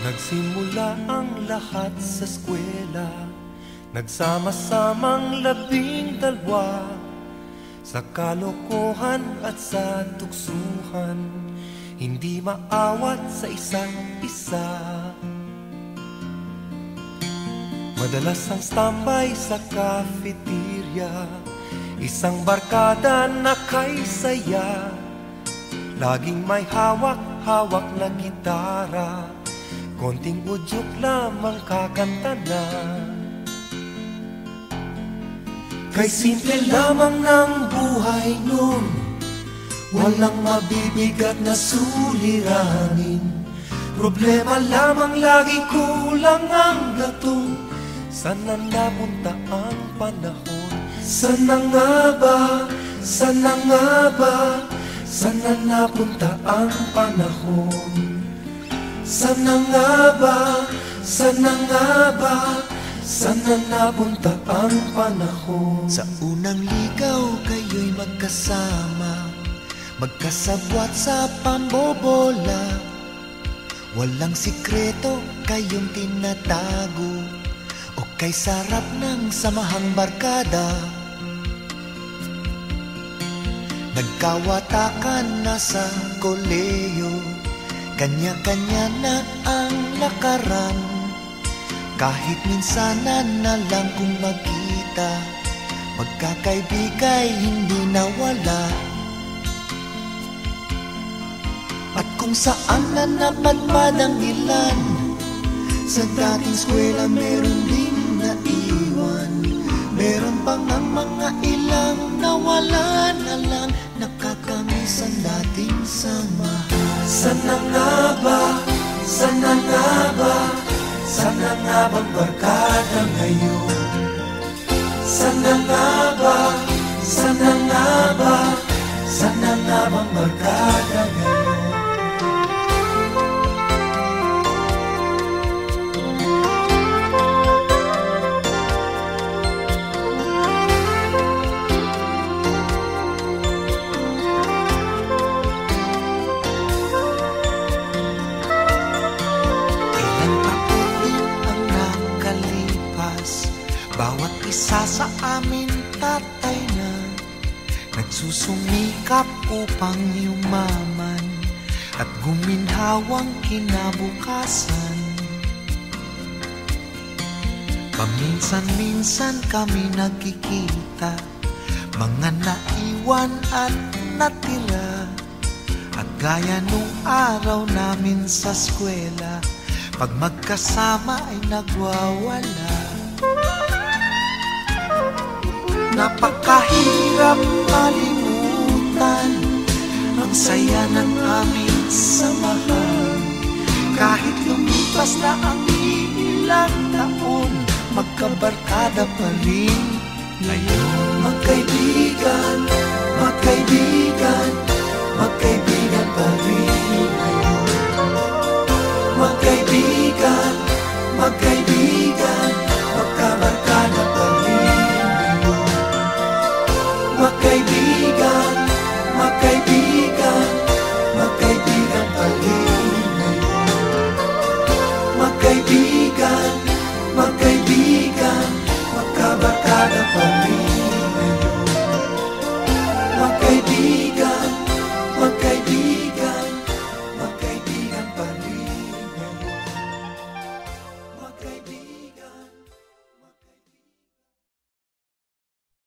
Nagsimula ang lahat sa eskwela, nagsama-samang 12 sa kalokohan at sa tuksuhan, hindi maawat sa isa't isa. Madalas ang standby sa cafeteria, isang barkada na kay saya, laging may hawak-hawak na gitara, konting udyok lamang kakanta na. Kay simple lamang ng buhay nun, walang mabibigat na suliranin. Problema lamang lagi kulang ang gatong. Sana napunta ang panahon? Sana nga ba? Sana nga ba? Sana napunta ang panahon? Sana nga ba? Sana nga ba? Sana napunta ang panahon? Sa unang ligaw kayo'y magkasama, magkasabwat sa pambobola. Walang sikreto kayong tinatago, o kay sarap ng samahang barkada. Nagkawatakan na sa koleyo, kanya-kanya na ang lakaran. Kahit minsanan na lang kung magkita, magkakaibigay hindi nawala. At kung saan na napadpad ang ilan, sa dating eskwela meron din naiwan. Meron pang ang mga ilang nawala na lang, nakakamiss ang dating samahan. Sana nga ba? Sana nga ba? Sana nga bang barkada ngayon? Sana nga ba? Sana nga ba? Sana nga bang barkada ngayon? Bawat isa sa amin tatay na nagsusumikap upang yumaman at guminhawang kinabukasan. Paminsan-minsan kami nagkikita, mga naiwan at natira. At gaya nung araw namin sa eskwela, pag magkasama ay nagwawala. Napakahirap malimutan ang saya ng aming samahan. Kahit lumipas na ang ilang taon, magkabarkada pa rin ngayon. Magkaibigan,